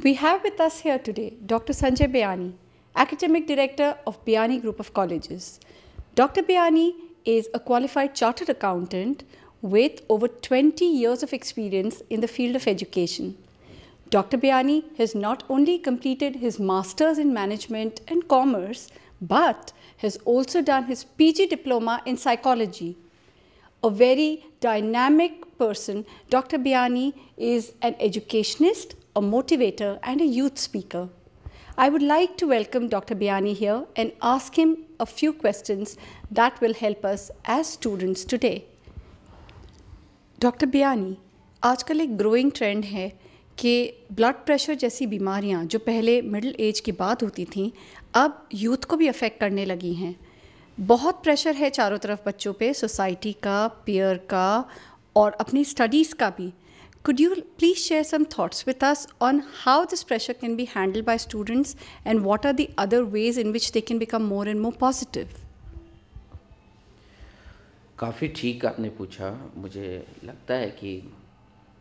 We have with us here today Dr. Sanjay Bayani, Academic Director of Bayani Group of Colleges. Dr. Bayani is a qualified chartered accountant with over 20 years of experience in the field of education. Dr. Bayani has not only completed his Masters in Management and Commerce, but has also done his PG Diploma in Psychology. A very dynamic person, Dr. Bayani is an educationist, a motivator, and a youth speaker. I would like to welcome Dr. Bayani here and ask him a few questions that will help us as students today. Dr. Bayani, आजकल एक growing trend है कि blood pressure जैसी बीमारियां जो पहले middle age के बाद होती थीं, अब यूथ को भी अफेक्ट करने लगी हैं. बहुत प्रेशर है चारों तरफ बच्चों पे, सोसाइटी का, पीयर का और अपनी स्टडीज़ का भी. Could you please share some thoughts with us on how this pressure can be handled by students and what are the other ways in which they can become more and more positive? काफ़ी ठीक आपने पूछा. मुझे लगता है कि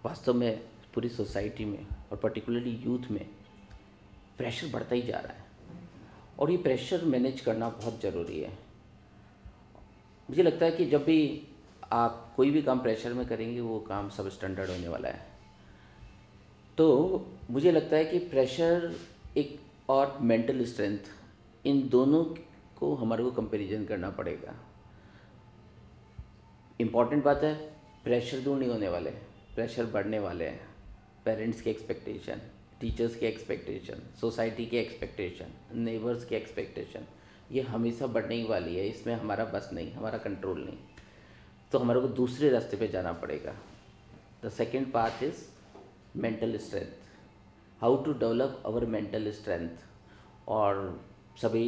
वास्तव में पूरी सोसाइटी में और पर्टिकुलरली यूथ में प्रेशर बढ़ता ही जा रहा है और ये प्रेशर मैनेज करना बहुत ज़रूरी है. मुझे लगता है कि जब भी आप कोई भी काम प्रेशर में करेंगे वो काम सब स्टैंडर्ड होने वाला है. तो मुझे लगता है कि प्रेशर एक और मेंटल स्ट्रेंथ, इन दोनों को हमारे को कंपैरिजन करना पड़ेगा. इम्पॉर्टेंट बात है, प्रेशर दूर नहीं होने वाले, प्रेशर बढ़ने वाले हैं. पेरेंट्स की एक्सपेक्टेशन, टीचर्स की एक्सपेक्टेशन, सोसाइटी की एक्सपेक्टेशन, नेबर्स की एक्सपेक्टेशन, ये हमेशा बढ़ने ही वाली है. इसमें हमारा बस नहीं, हमारा कंट्रोल नहीं. तो हमारे को दूसरे रास्ते पे जाना पड़ेगा. The second path is mental strength, how to develop our mental strength. और सभी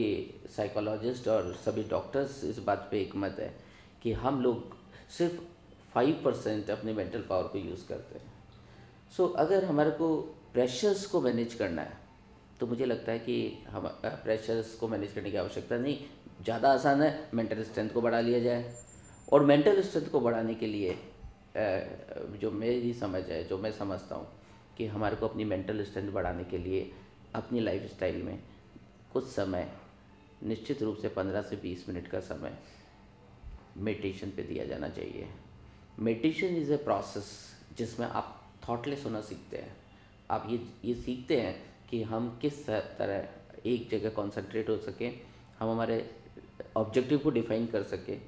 साइकोलॉजिस्ट और सभी डॉक्टर्स इस बात पे एक मत है कि हम लोग सिर्फ 5% अपने मेंटल पावर को यूज़ करते हैं. सो अगर हमारे को प्रेशर्स को मैनेज करना है तो मुझे लगता है कि हम प्रेशर्स को मैनेज करने की आवश्यकता नहीं. ज़्यादा आसान है, मेंटल स्ट्रेंथ को बढ़ा लिया जाए. और मेंटल स्ट्रेंथ को बढ़ाने के लिए जो मेरी समझ है, जो मैं समझता हूँ कि हमारे को अपनी मेंटल स्ट्रेंथ बढ़ाने के लिए अपनी लाइफस्टाइल में कुछ समय, निश्चित रूप से 15 से 20 मिनट का समय मेडिटेशन पे दिया जाना चाहिए. मेडिटेशन इज़ ए प्रोसेस जिसमें आप थॉटलेस होना सीखते हैं. आप ये सीखते हैं कि हम किस तरह एक जगह कॉन्सेंट्रेट हो सकें, हम हमारे ऑब्जेक्टिव को डिफाइन कर सकें.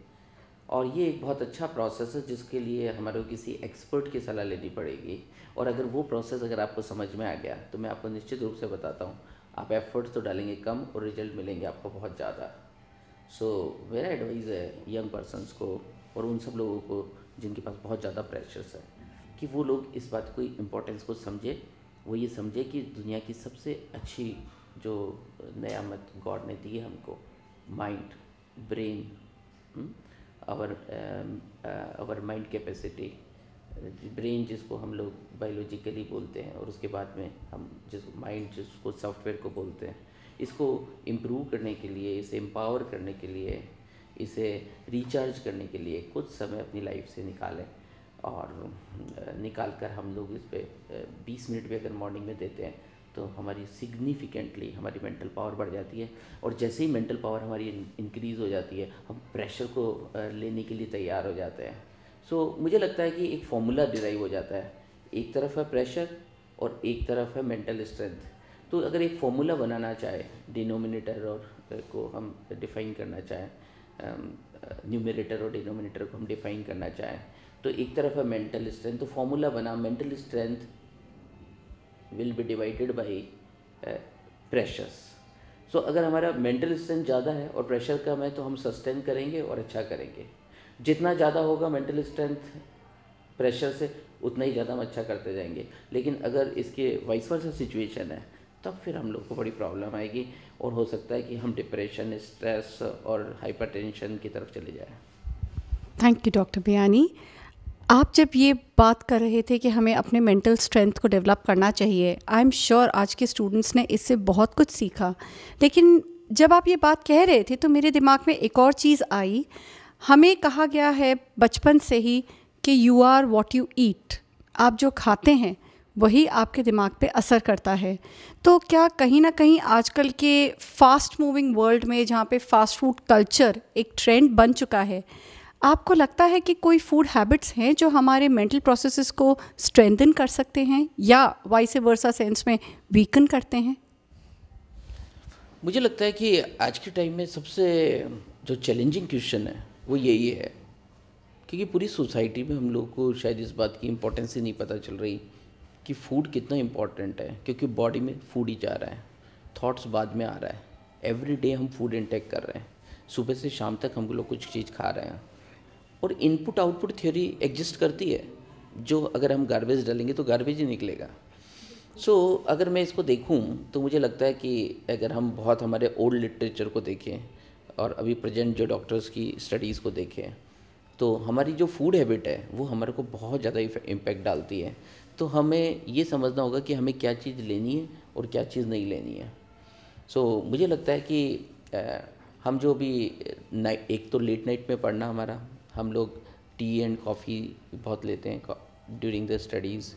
और ये एक बहुत अच्छा प्रोसेस है जिसके लिए हमारे को किसी एक्सपर्ट की सलाह लेनी पड़ेगी. और अगर वो प्रोसेस अगर आपको समझ में आ गया तो मैं आपको निश्चित रूप से बताता हूँ, आप एफर्ट्स तो डालेंगे कम और रिजल्ट मिलेंगे आपको बहुत ज़्यादा. सो मेरा एडवाइस है यंग पर्सनस को और उन सब लोगों को जिनके पास बहुत ज़्यादा प्रेशर्स है कि वो लोग इस बात को इम्पोर्टेंस को समझे. वो ये समझे कि दुनिया की सबसे अच्छी जो नेयामत गॉड ने दी है हमको, mind, brain, our mind capacity, brain जिसको हम लोग बायोलॉजिकली बोलते हैं और उसके बाद में हम जिसको सॉफ्टवेयर को बोलते हैं, इसको इम्प्रूव करने के लिए, इसे एम्पावर करने के लिए, इसे रिचार्ज करने के लिए कुछ समय अपनी लाइफ से निकालें. और निकाल कर हम लोग इस पे 20 मिनट भी अगर मॉर्निंग में देते हैं तो हमारी सिग्निफिकेंटली हमारी मेंटल पावर बढ़ जाती है. और जैसे ही मेंटल पावर हमारी इंक्रीज़ हो जाती है, हम प्रेशर को लेने के लिए तैयार हो जाते हैं. सो मुझे लगता है कि एक फॉर्मूला डिराइव हो जाता है. एक तरफ है प्रेशर और एक तरफ है मेंटल स्ट्रेंथ. तो अगर एक फॉर्मूला बनाना चाहे, डिनोमिनेटर और को हम डिफ़ाइन करना चाहें, न्यूमरेटर और डिनोमिनेटर को हम डिफ़ाइन करना चाहें, तो एक तरफ है मेंटल स्ट्रेंथ. तो फॉर्मूला बना, mental strength will be divided by pressures. So अगर हमारा मेंटल स्ट्रेंथ ज़्यादा है और प्रेशर कम है तो हम सस्टेन करेंगे और अच्छा करेंगे. जितना ज़्यादा होगा मेंटल स्ट्रेंथ प्रेशर से, उतना ही ज़्यादा हम अच्छा करते जाएंगे. लेकिन अगर इसके वाइस वर्सा सिचुएशन है तब फिर हम लोग को बड़ी प्रॉब्लम आएगी और हो सकता है कि हम डिप्रेशन, स्ट्रेस और हाइपरटेंशन की तरफ चले जाएं. थैंक यू डॉक्टर बयानी. आप जब ये बात कर रहे थे कि हमें अपने मेंटल स्ट्रेंथ को डेवलप करना चाहिए, आई एम श्योर आज के स्टूडेंट्स ने इससे बहुत कुछ सीखा. लेकिन जब आप ये बात कह रहे थे तो मेरे दिमाग में एक और चीज़ आई. हमें कहा गया है बचपन से ही कि you are what you eat. आप जो खाते हैं वही आपके दिमाग पे असर करता है। तो क्या कहीं ना कहीं आजकल के फास्ट मूविंग वर्ल्ड में, जहाँ पे फास्ट फूड कल्चर एक ट्रेंड बन चुका है, आपको लगता है कि कोई फूड हैबिट्स हैं जो हमारे मेंटल प्रोसेसेस को स्ट्रेंथन कर सकते हैं या वाइस वर्सा सेंस में वीकन करते हैं? मुझे लगता है कि आज के टाइम में सबसे जो चैलेंजिंग क्वेश्चन है वो यही है, क्योंकि पूरी सोसाइटी में हम लोग को शायद इस बात की इम्पोर्टेंस ही नहीं पता चल रही कि फूड कितना इम्पोर्टेंट है, क्योंकि बॉडी में फूड ही जा रहा है, थॉट्स बाद में आ रहा है। एवरी डे हम फूड इंटेक कर रहे हैं, सुबह से शाम तक हम लोग कुछ चीज़ खा रहे हैं, और इनपुट आउटपुट थ्योरी एग्जिस्ट करती है, जो अगर हम गार्बेज डालेंगे तो गार्बेज ही निकलेगा। अगर मैं इसको देखूं तो मुझे लगता है कि अगर हम बहुत हमारे ओल्ड लिटरेचर को देखें और अभी प्रेजेंट जो डॉक्टर्स की स्टडीज़ को देखें, तो हमारी जो फूड हैबिट है वो हमारे को बहुत ज़्यादा इम्पैक्ट डालती है। तो हमें ये समझना होगा कि हमें क्या चीज़ लेनी है और क्या चीज़ नहीं लेनी है। मुझे लगता है कि हम जो भी एक तो लेट नाइट में पढ़ना, हमारा हम लोग टी एंड कॉफ़ी बहुत लेते हैं ड्यूरिंग द स्टडीज़।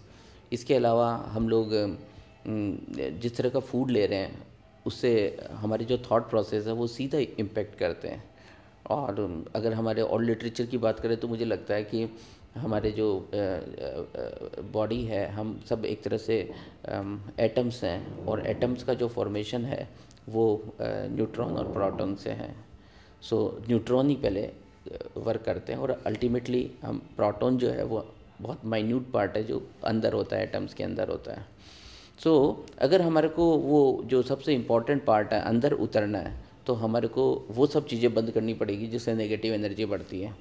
इसके अलावा हम लोग जिस तरह का फूड ले रहे हैं उससे हमारी जो थॉट प्रोसेस है वो सीधा इम्पेक्ट करते हैं। और अगर हमारे ओल्ड लिटरेचर की बात करें तो मुझे लगता है कि हमारे जो बॉडी है, हम सब एक तरह से एटम्स हैं, और एटम्स का जो फॉर्मेशन है वो न्यूट्रॉन और प्रोटॉन से है। न्यूट्रॉन ही पहले वर्क करते हैं, और अल्टीमेटली हम प्रोटॉन जो है वो बहुत माइन्यूट पार्ट है जो अंदर होता है, एटम्स के अंदर होता है। अगर हमारे को वो जो सबसे इम्पॉर्टेंट पार्ट है अंदर उतरना है, तो हमारे को वो सब चीज़ें बंद करनी पड़ेगी जिससे नेगेटिव एनर्जी बढ़ती है।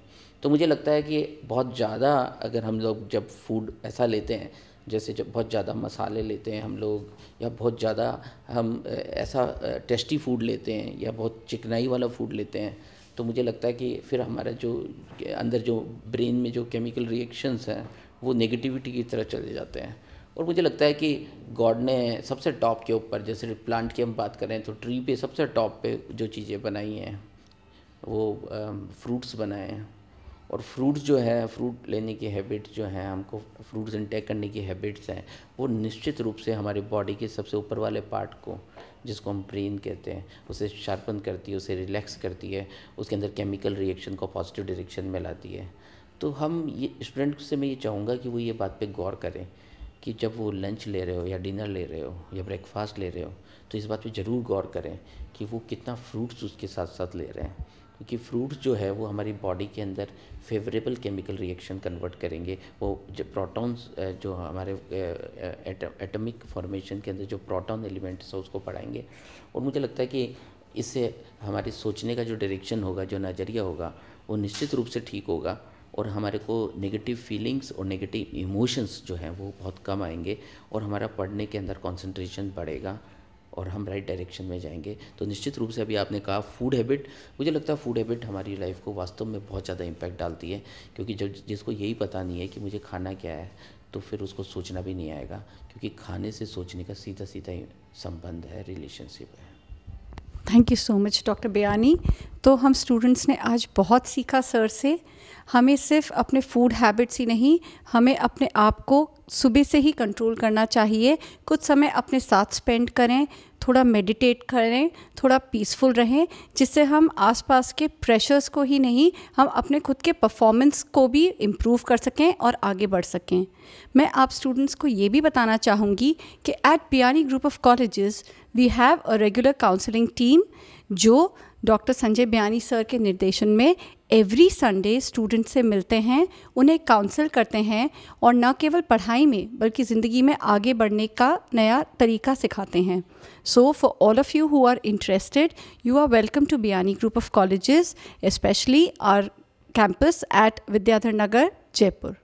तो मुझे लगता है कि बहुत ज़्यादा अगर हम लोग जब फूड ऐसा लेते हैं, जैसे जब बहुत ज़्यादा मसाले लेते हैं हम लोग, या बहुत ज़्यादा हम ऐसा टेस्टी फूड लेते हैं, या बहुत चिकनाई वाला फूड लेते हैं, तो मुझे लगता है कि फिर हमारा जो अंदर जो ब्रेन में जो केमिकल रिएक्शंस हैं वो नेगेटिविटी की तरह चले जाते हैं। और मुझे लगता है कि गॉड ने सबसे टॉप के ऊपर, जैसे प्लांट की हम बात करें तो ट्री पे सबसे टॉप पे जो चीज़ें बनाई हैं वो फ्रूट्स बनाए हैं। और फ्रूट्स जो है, फ्रूट लेने की हैबिट जो है, हमको फ्रूट्स इंटेक करने की हैबिट्स हैं, वो निश्चित रूप से हमारी बॉडी के सबसे ऊपर वाले पार्ट को, जिसको हम ब्रेन कहते हैं, उसे शार्पन करती है, उसे रिलैक्स करती है, उसके अंदर केमिकल रिएक्शन को पॉजिटिव डायरेक्शन में लाती है। तो हम ये स्टूडेंट से मैं ये चाहूँगा कि वो ये बात पे गौर करें कि जब वो लंच ले रहे हो या डिनर ले रहे हो या ब्रेकफास्ट ले रहे हो, तो इस बात पे ज़रूर गौर करें कि वो कितना फ्रूट्स उसके साथ साथ ले रहे हैं, क्योंकि फ्रूट्स जो है वो हमारी बॉडी के अंदर फेवरेबल केमिकल रिएक्शन कन्वर्ट करेंगे। वो जो प्रोटॉन्स जो हमारे एटॉमिक फॉर्मेशन के अंदर जो प्रोटॉन एलिमेंट्स है उसको बढ़ाएंगे। और मुझे लगता है कि इससे हमारी सोचने का जो डायरेक्शन होगा, जो नज़रिया होगा, वो निश्चित रूप से ठीक होगा, और हमारे को नेगेटिव फीलिंग्स और नेगेटिव इमोशंस जो हैं वो बहुत कम आएंगे, और हमारा पढ़ने के अंदर कंसंट्रेशन बढ़ेगा और हम राइट डायरेक्शन में जाएंगे। तो निश्चित रूप से अभी आपने कहा फूड हैबिट, मुझे लगता है फूड हैबिट हमारी लाइफ को वास्तव में बहुत ज़्यादा इम्पैक्ट डालती है, क्योंकि जब जिसको यही पता नहीं है कि मुझे खाना क्या है, तो फिर उसको सोचना भी नहीं आएगा, क्योंकि खाने से सोचने का सीधा सीधा ही संबंध है, रिलेशनशिप है। Thank you so much doctor Beyani. तो हम स्टूडेंट्स ने आज बहुत सीखा सर से। हमें सिर्फ अपने फूड हैबिट्स ही नहीं, हमें अपने आप को सुबह से ही कंट्रोल करना चाहिए। कुछ समय अपने साथ स्पेंड करें, थोड़ा मेडिटेट करें, थोड़ा पीसफुल रहें, जिससे हम आसपास के प्रेशर्स को ही नहीं, हम अपने खुद के परफॉर्मेंस को भी इम्प्रूव कर सकें और आगे बढ़ सकें। मैं आप स्टूडेंट्स को ये भी बताना चाहूँगी कि at Biyani group of colleges we have a regular counselling team जो डॉक्टर संजय बेयानी सर के निर्देशन में एवरी संडे स्टूडेंट से मिलते हैं, उन्हें काउंसल करते हैं, और न केवल पढ़ाई में बल्कि ज़िंदगी में आगे बढ़ने का नया तरीका सिखाते हैं। So for all of you who are interested, you are welcome to Biani Group of Colleges, especially our campus at Vidyadhar Nagar, Jaipur.